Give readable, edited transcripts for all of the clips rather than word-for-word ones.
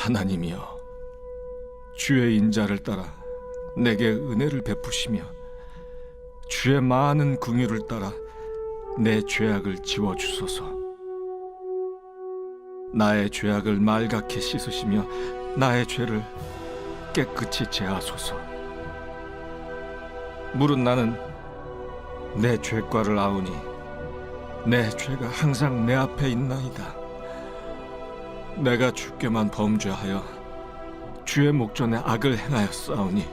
하나님이여, 주의 인자를 따라 내게 은혜를 베푸시며 주의 많은 긍휼을 따라 내 죄악을 지워주소서. 나의 죄악을 말갛게 씻으시며 나의 죄를 깨끗이 제하소서. 물은 나는 내 죄과를 아우니 내 죄가 항상 내 앞에 있나이다. 내가 주께만 범죄하여 주의 목전에 악을 행하였사오니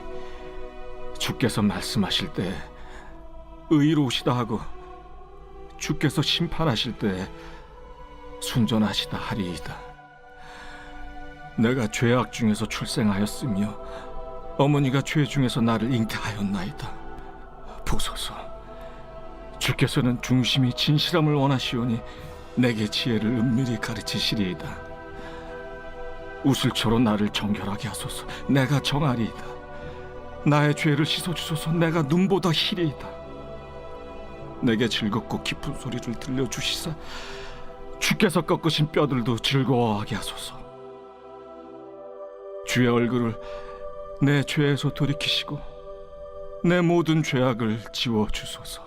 주께서 말씀하실 때에 의로우시다 하고 주께서 심판하실 때에 순전하시다 하리이다. 내가 죄악 중에서 출생하였으며 어머니가 죄 중에서 나를 잉태하였나이다. 보소서, 주께서는 중심이 진실함을 원하시오니 내게 지혜를 은밀히 가르치시리이다. 우슬초로 나를 정결하게 하소서. 내가 정하리이다. 나의 죄를 씻어주소서. 내가 눈보다 희리이다. 내게 즐겁고 깊은 소리를 들려주시사 주께서 꺾으신 뼈들도 즐거워하게 하소서. 주의 얼굴을 내 죄에서 돌이키시고 내 모든 죄악을 지워주소서.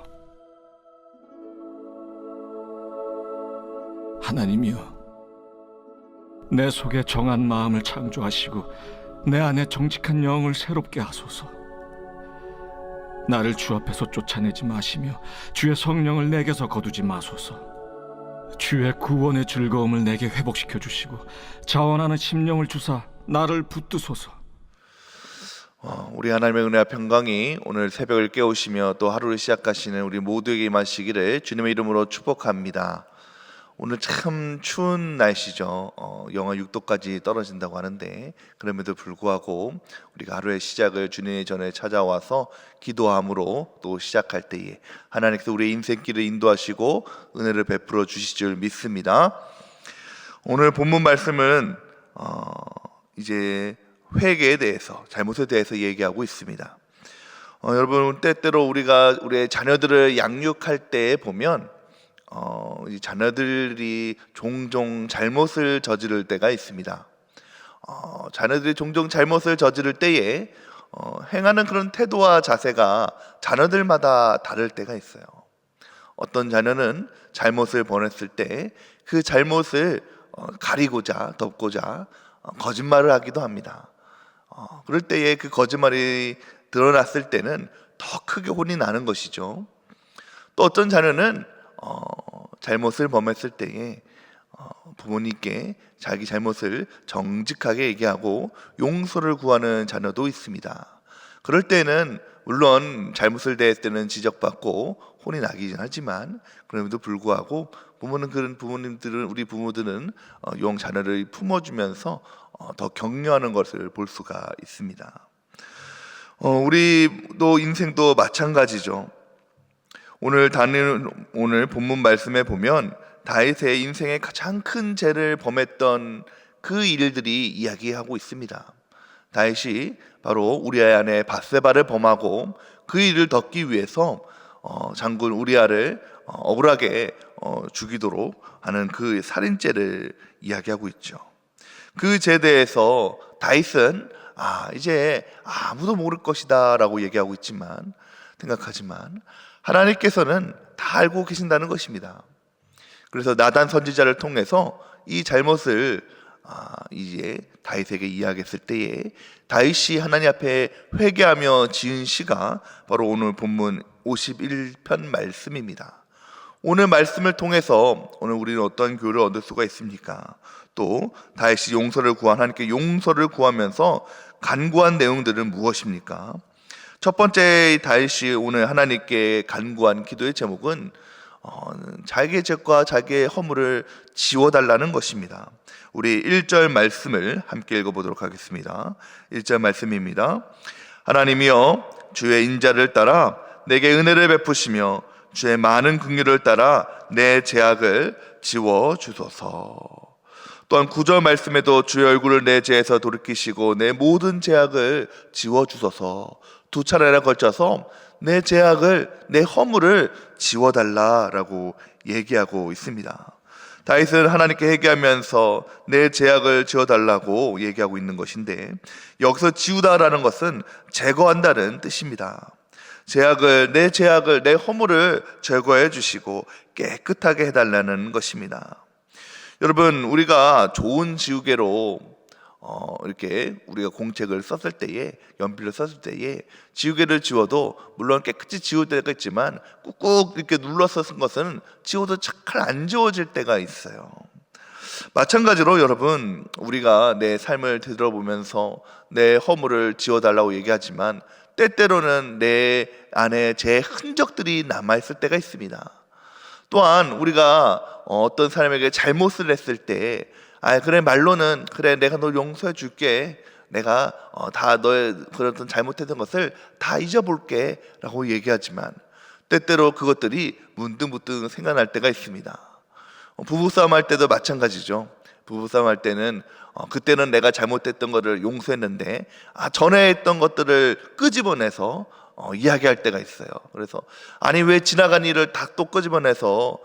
하나님이여, 내 속에 정한 마음을 창조하시고 내 안에 정직한 영을 새롭게 하소서. 나를 주 앞에서 쫓아내지 마시며 주의 성령을 내게서 거두지 마소서. 주의 구원의 즐거움을 내게 회복시켜 주시고 자원하는 심령을 주사 나를 붙드소서. 우리 하나님의 은혜와 평강이 오늘 새벽을 깨우시며 또 하루를 시작하시는 우리 모두에게 임하시기를 주님의 이름으로 축복합니다. 오늘 참 추운 날씨죠. 영하 6도까지 떨어진다고 하는데 그럼에도 불구하고 우리가 하루의 시작을 주님의 전에 찾아와서 기도함으로 또 시작할 때에 하나님께서 우리의 인생길을 인도하시고 은혜를 베풀어 주실 줄 믿습니다. 오늘 본문 말씀은 이제 회개에 대해서, 잘못에 대해서 얘기하고 있습니다. 여러분, 때때로 우리가 우리의 자녀들을 양육할 때 보면 이 자녀들이 종종 잘못을 저지를 때가 있습니다. 자녀들이 종종 잘못을 저지를 때에 행하는 그런 태도와 자세가 자녀들마다 다를 때가 있어요. 어떤 자녀는 잘못을 범했을 때 그 잘못을 가리고자, 덮고자 거짓말을 하기도 합니다. 그럴 때에 그 거짓말이 드러났을 때는 더 크게 혼이 나는 것이죠. 또 어떤 자녀는 잘못을 범했을 때에 부모님께 자기 잘못을 정직하게 얘기하고 용서를 구하는 자녀도 있습니다. 그럴 때는 물론 잘못을 대했을 때는 지적받고 혼이 나긴 하지만 그럼에도 불구하고 우리 부모들은 용 자녀를 품어주면서 더 격려하는 것을 볼 수가 있습니다. 우리도 인생도 마찬가지죠. 오늘 본문 말씀에 보면 다윗의 인생의 가장 큰 죄를 범했던 그 일들이 이야기하고 있습니다. 다윗이 바로 우리아의 아내 밧세바를 범하고 그 일을 덮기 위해서 장군 우리아를 억울하게 죽이도록 하는 그 살인죄를 이야기하고 있죠. 그 죄에 대해서 다윗은 이제 아무도 모를 것이다 라고 얘기하고 생각하지만 하나님께서는 다 알고 계신다는 것입니다. 그래서 나단 선지자를 통해서 이 잘못을 이제 다윗에게 이야기했을 때에 다윗이 하나님 앞에 회개하며 지은 시가 바로 오늘 본문 51편 말씀입니다. 오늘 말씀을 통해서 오늘 우리는 어떤 교훈을 얻을 수가 있습니까? 또 다윗이 용서를 구한 하나님께 용서를 구하면서 간구한 내용들은 무엇입니까? 첫 번째 다윗이 오늘 하나님께 간구한 기도의 제목은 자기의 죄과 자기의 허물을 지워달라는 것입니다. 우리 1절 말씀을 함께 읽어보도록 하겠습니다. 1절 말씀입니다. 하나님이여, 주의 인자를 따라 내게 은혜를 베푸시며 주의 많은 긍휼을 따라 내 죄악을 지워주소서. 또한 9절 말씀에도 주의 얼굴을 내 죄에서 돌이키시고 내 모든 죄악을 지워주소서. 두 차례나 걸쳐서 내 죄악을, 내 허물을 지워달라라고 얘기하고 있습니다. 다윗은 하나님께 회개하면서 내 죄악을 지워달라고 얘기하고 있는 것인데, 여기서 지우다라는 것은 제거한다는 뜻입니다. 내 죄악을, 내 허물을 제거해 주시고 깨끗하게 해달라는 것입니다. 여러분, 우리가 좋은 지우개로 이렇게 우리가 공책을 썼을 때에, 연필을 썼을 때에 지우개를 지워도 물론 깨끗이 지울 때가 있지만 꾹꾹 이렇게 눌러서 쓴 것은 지워도 잘 안 지워질 때가 있어요. 마찬가지로 여러분, 우리가 내 삶을 되돌아보면서 내 허물을 지워달라고 얘기하지만 때때로는 내 안에 제 흔적들이 남아있을 때가 있습니다. 또한 우리가 어떤 사람에게 잘못을 했을 때, 그래, 말로는 그래, 내가 널 용서해 줄게, 내가 다 너의 그런 잘못했던 것을 다 잊어볼게 라고 얘기하지만 때때로 그것들이 문득문득 생각날 때가 있습니다. 부부싸움 할 때도 마찬가지죠. 부부싸움 할 때는 그때는 내가 잘못했던 것을 용서했는데 전에 했던 것들을 끄집어내서 이야기할 때가 있어요. 그래서 아니, 왜 지나간 일을 다 또 끄집어내서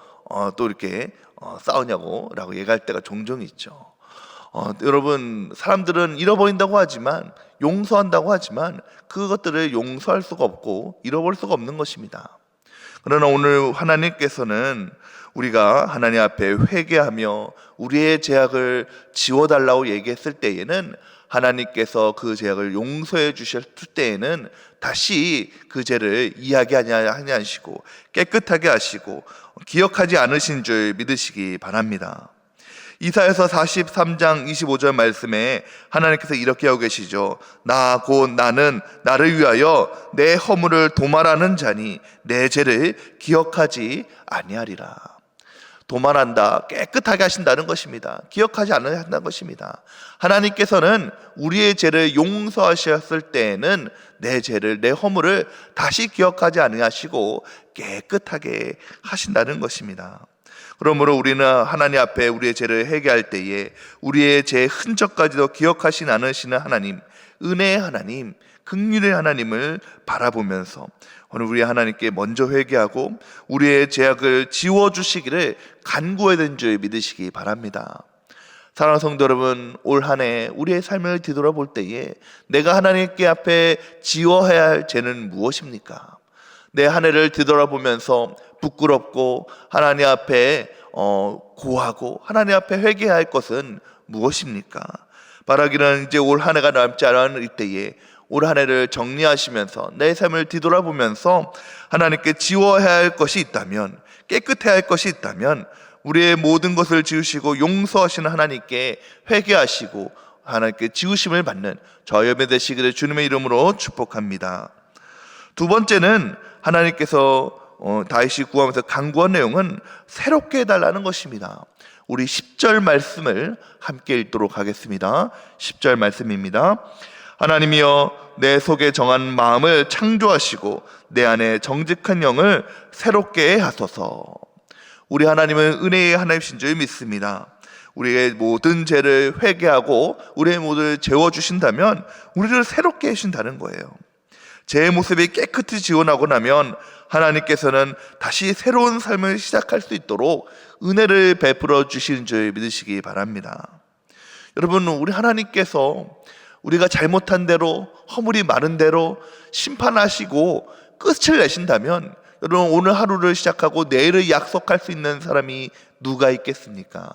또 이렇게 싸우냐고 라고 얘기할 때가 종종 있죠. 여러분, 사람들은 잃어버린다고 하지만, 용서한다고 하지만 그것들을 용서할 수가 없고 잃어버릴 수가 없는 것입니다. 그러나 오늘 하나님께서는 우리가 하나님 앞에 회개하며 우리의 죄악을 지워달라고 얘기했을 때에는, 하나님께서 그 죄악을 용서해 주셨을 때에는 다시 그 죄를 이야기하지 않으시고 깨끗하게 하시고 기억하지 않으신 줄 믿으시기 바랍니다. 이사야서 43장 25절 말씀에 하나님께서 이렇게 하고 계시죠. 나 곧 나는 나를 위하여 내 허물을 도말하는 자니 내 죄를 기억하지 아니하리라. 도말한다, 깨끗하게 하신다는 것입니다. 기억하지 않는다는 것입니다. 하나님께서는 우리의 죄를 용서하셨을 때에는 내 죄를, 내 허물을 다시 기억하지 아니하시고 깨끗하게 하신다는 것입니다. 그러므로 우리는 하나님 앞에 우리의 죄를 회개할 때에 우리의 죄의 흔적까지도 기억하시 않으시는 하나님, 은혜의 하나님, 긍휼의 하나님을 바라보면서 오늘 우리 하나님께 먼저 회개하고 우리의 죄악을 지워주시기를 간구해야 되는 줄 믿으시기 바랍니다. 사랑하는 성도 여러분, 올 한 해 우리의 삶을 뒤돌아볼 때에 내가 하나님께 앞에 지워야 할 죄는 무엇입니까? 내 한 해를 뒤돌아보면서 부끄럽고 하나님 앞에 고하고 하나님 앞에 회개해야 할 것은 무엇입니까? 바라기는 이제 올 한 해가 남지 않을 때에 올 한 해를 정리하시면서 내 삶을 뒤돌아보면서 하나님께 지워야 할 것이 있다면, 깨끗해야 할 것이 있다면 우리의 모든 것을 지우시고 용서하시는 하나님께 회개하시고 하나님께 지우심을 받는 저희 예배 되시기를 주님의 이름으로 축복합니다. 두 번째는 하나님께서 다윗이 구하면서 간구한 내용은 새롭게 해달라는 것입니다. 우리 10절 말씀을 함께 읽도록 하겠습니다. 10절 말씀입니다. 하나님이여, 내 속에 정한 마음을 창조하시고 내 안에 정직한 영을 새롭게 하소서. 우리 하나님은 은혜의 하나님이신 줄 믿습니다. 우리의 모든 죄를 회개하고 우리의 모두를 재워주신다면 우리를 새롭게 해주신다는 거예요. 제 모습이 깨끗이 지워나고 나면 하나님께서는 다시 새로운 삶을 시작할 수 있도록 은혜를 베풀어 주시는 줄 믿으시기 바랍니다. 여러분, 우리 하나님께서 우리가 잘못한 대로, 허물이 많은 대로 심판하시고 끝을 내신다면 여러분, 오늘 하루를 시작하고 내일을 약속할 수 있는 사람이 누가 있겠습니까?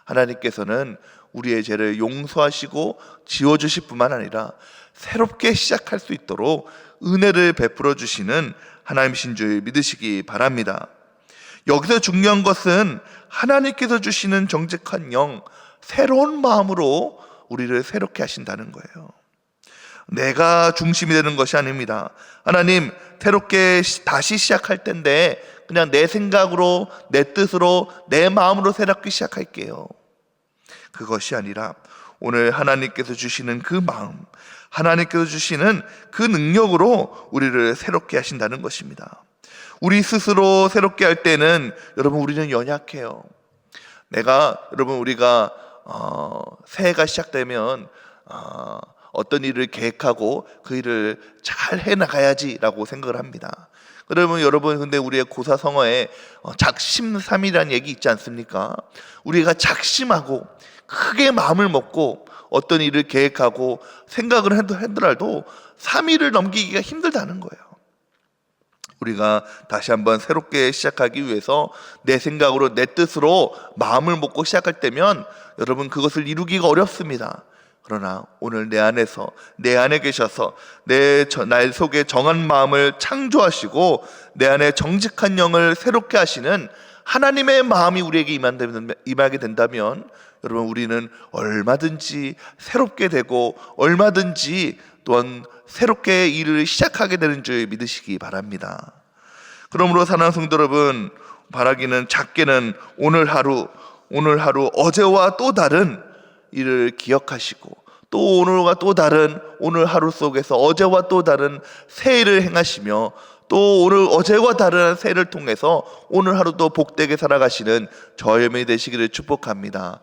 하나님께서는 우리의 죄를 용서하시고 지워주실 뿐만 아니라 새롭게 시작할 수 있도록 은혜를 베풀어 주시는 하나님이신 줄 믿으시기 바랍니다. 여기서 중요한 것은 하나님께서 주시는 정직한 영, 새로운 마음으로 우리를 새롭게 하신다는 거예요. 내가 중심이 되는 것이 아닙니다. 하나님, 새롭게 다시 시작할 텐데 그냥 내 생각으로, 내 뜻으로, 내 마음으로 새롭게 시작할게요. 그것이 아니라 오늘 하나님께서 주시는 그 마음, 하나님께서 주시는 그 능력으로 우리를 새롭게 하신다는 것입니다. 우리 스스로 새롭게 할 때는 여러분, 우리는 연약해요. 우리가 새해가 시작되면 어떤 일을 계획하고 그 일을 잘 해나가야지라고 생각을 합니다. 그러면 여러분, 근데 우리의 고사성어에 작심삼일이라는 얘기 있지 않습니까? 우리가 작심하고 크게 마음을 먹고 어떤 일을 계획하고 생각을 하더라도 3일을 넘기기가 힘들다는 거예요. 우리가 다시 한번 새롭게 시작하기 위해서 내 생각으로 내 뜻으로 마음을 먹고 시작할 때면 여러분, 그것을 이루기가 어렵습니다. 그러나 오늘 내 안에서, 내 안에 계셔서 날 속에 정한 마음을 창조하시고 내 안에 정직한 영을 새롭게 하시는 하나님의 마음이 우리에게 임하게 된다면 여러분, 우리는 얼마든지 새롭게 되고 얼마든지 또한 새롭게 일을 시작하게 되는 줄 믿으시기 바랍니다. 그러므로 사랑하는 성도 여러분, 바라기는 작게는 오늘 하루 어제와 또 다른 일을 기억하시고 또 오늘과 또 다른 오늘 하루 속에서 어제와 또 다른 새 일을 행하시며 또 오늘 어제와 다른 새해를 통해서 오늘 하루도 복되게 살아가시는 저의 힘이 되시기를 축복합니다.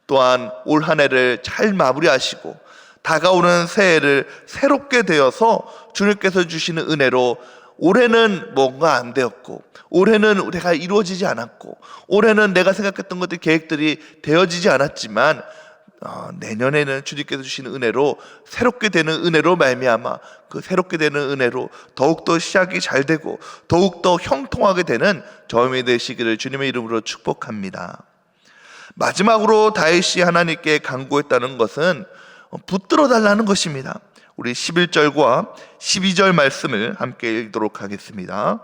또한 올 한 해를 잘 마무리하시고 다가오는 새해를 새롭게 되어서 주님께서 주시는 은혜로 올해는 뭔가 안 되었고 올해는 내가 이루어지지 않았고 올해는 내가 생각했던 것들 계획들이 되어지지 않았지만 내년에는 주님께서 주시는 은혜로 새롭게 되는 은혜로 말미암아 그 새롭게 되는 은혜로 더욱더 시작이 잘 되고 더욱더 형통하게 되는 저음이 되시기를 주님의 이름으로 축복합니다. 마지막으로 다윗이 하나님께 간구했다는 것은 붙들어 달라는 것입니다. 우리 11절과 12절 말씀을 함께 읽도록 하겠습니다.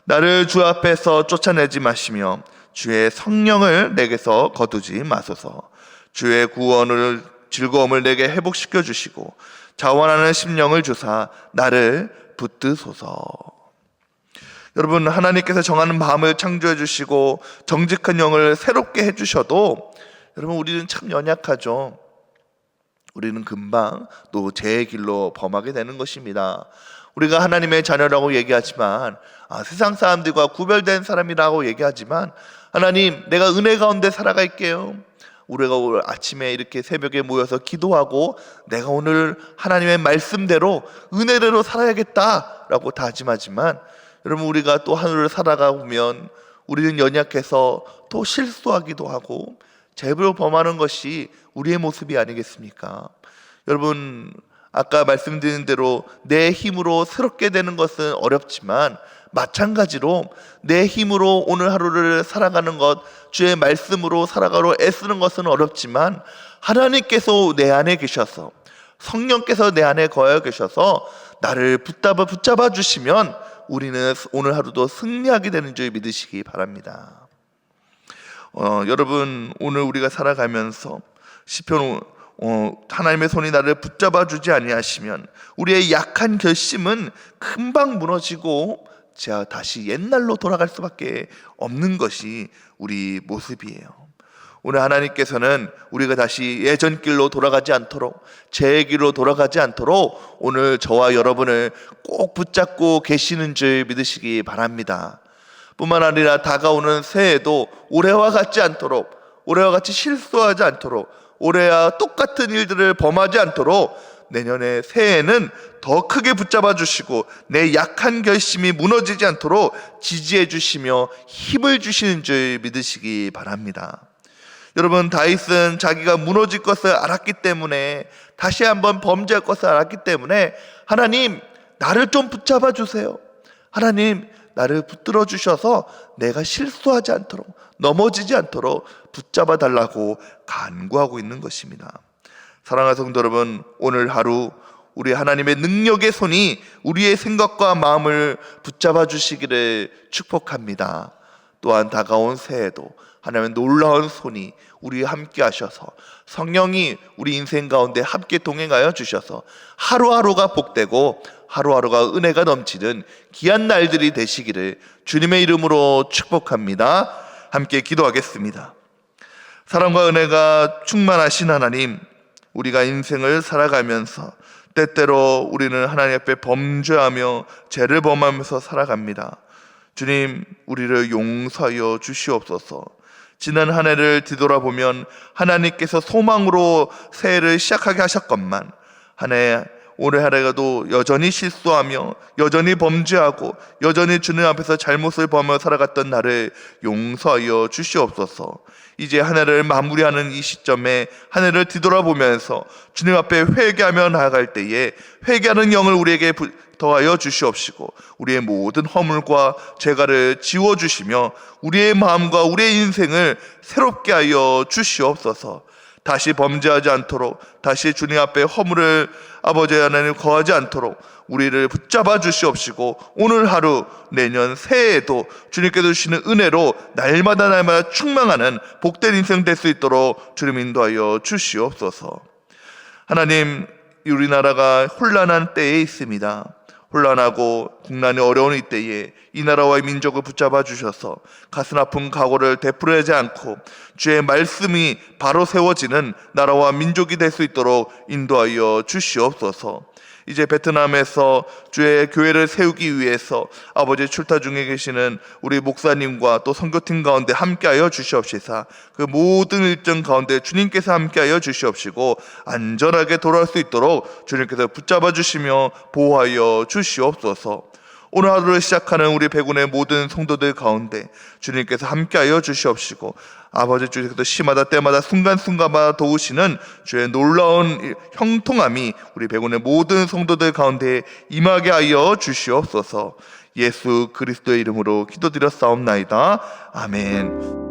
나를 주 앞에서 쫓아내지 마시며 주의 성령을 내게서 거두지 마소서. 주의 구원을 즐거움을 내게 회복시켜 주시고 자원하는 심령을 주사 나를 붙드소서. 여러분, 하나님께서 정하는 마음을 창조해 주시고 정직한 영을 새롭게 해주셔도 여러분, 우리는 참 연약하죠. 우리는 금방 또 제 길로 범하게 되는 것입니다. 우리가 하나님의 자녀라고 얘기하지만 세상 사람들과 구별된 사람이라고 얘기하지만 하나님, 내가 은혜 가운데 살아갈게요. 우리가 오늘 아침에 이렇게 새벽에 모여서 기도하고 내가 오늘 하나님의 말씀대로 은혜대로 살아야겠다라고 다짐하지만 여러분, 우리가 또 하늘을 살아가 보면 우리는 연약해서 또 실수하기도 하고 죄를 범하는 것이 우리의 모습이 아니겠습니까? 여러분, 아까 말씀드린 대로 내 힘으로 새롭게 되는 것은 어렵지만 마찬가지로 내 힘으로 오늘 하루를 살아가는 것, 주의 말씀으로 살아가려 애쓰는 것은 어렵지만 하나님께서 내 안에 계셔서 성령께서 내 안에 거하여 계셔서 나를 붙잡아 주시면 우리는 오늘 하루도 승리하게 되는 줄 믿으시기 바랍니다. 여러분, 오늘 우리가 살아가면서 시편 하나님의 손이 나를 붙잡아 주지 아니하시면 우리의 약한 결심은 금방 무너지고 제가 다시 옛날로 돌아갈 수밖에 없는 것이 우리 모습이에요. 오늘 하나님께서는 우리가 다시 예전 길로 돌아가지 않도록, 제 길로 돌아가지 않도록 오늘 저와 여러분을 꼭 붙잡고 계시는 줄 믿으시기 바랍니다. 뿐만 아니라 다가오는 새해도 올해와 같지 않도록, 올해와 같이 실수하지 않도록, 올해와 똑같은 일들을 범하지 않도록 내년의 새해에는 더 크게 붙잡아 주시고 내 약한 결심이 무너지지 않도록 지지해 주시며 힘을 주시는 줄 믿으시기 바랍니다. 여러분, 다윗은 자기가 무너질 것을 알았기 때문에, 다시 한번 범죄할 것을 알았기 때문에 하나님, 나를 좀 붙잡아 주세요. 하나님, 나를 붙들어 주셔서 내가 실수하지 않도록, 넘어지지 않도록 붙잡아 달라고 간구하고 있는 것입니다. 사랑하는 성도 여러분, 오늘 하루 우리 하나님의 능력의 손이 우리의 생각과 마음을 붙잡아 주시기를 축복합니다. 또한 다가온 새해도 하나님의 놀라운 손이 우리와 함께 하셔서 성령이 우리 인생 가운데 함께 동행하여 주셔서 하루하루가 복되고 하루하루가 은혜가 넘치는 귀한 날들이 되시기를 주님의 이름으로 축복합니다. 함께 기도하겠습니다. 사랑과 은혜가 충만하신 하나님, 우리가 인생을 살아가면서 때때로 우리는 하나님 앞에 범죄하며 죄를 범하면서 살아갑니다. 주님, 우리를 용서하여 주시옵소서. 지난 한 해를 뒤돌아보면 하나님께서 소망으로 새해를 시작하게 하셨건만 한 해 오늘 하루에도 여전히 실수하며 여전히 범죄하고 여전히 주님 앞에서 잘못을 범하며 살아갔던 나를 용서하여 주시옵소서. 이제 한 해를 마무리하는 이 시점에 한 해를 뒤돌아보면서 주님 앞에 회개하며 나아갈 때에 회개하는 영을 우리에게 더하여 주시옵시고 우리의 모든 허물과 죄가를 지워주시며 우리의 마음과 우리의 인생을 새롭게 하여 주시옵소서. 다시 범죄하지 않도록, 다시 주님 앞에 허물을 아버지 하나님 거하지 않도록 우리를 붙잡아 주시옵시고 오늘 하루 내년 새해에도 주님께서 주시는 은혜로 날마다 충만하는 복된 인생 될 수 있도록 주님 인도하여 주시옵소서. 하나님, 우리나라가 혼란한 때에 있습니다. 혼란하고 국난이 어려운 이때에 이 나라와 민족을 붙잡아 주셔서 가슴 아픈 각오를 되풀이하지 않고 주의 말씀이 바로 세워지는 나라와 민족이 될 수 있도록 인도하여 주시옵소서. 이제 베트남에서 주의 교회를 세우기 위해서 아버지 출타 중에 계시는 우리 목사님과 또 선교팀 가운데 함께하여 주시옵시사 그 모든 일정 가운데 주님께서 함께하여 주시옵시고 안전하게 돌아올 수 있도록 주님께서 붙잡아 주시며 보호하여 주시옵소서. 오늘 하루를 시작하는 우리 백운의 모든 성도들 가운데 주님께서 함께하여 주시옵시고 아버지 주께서 시마다 때마다 순간순간마다 도우시는 주의 놀라운 형통함이 우리 백운의 모든 성도들 가운데 임하게 하여 주시옵소서. 예수 그리스도의 이름으로 기도드렸사옵나이다. 아멘.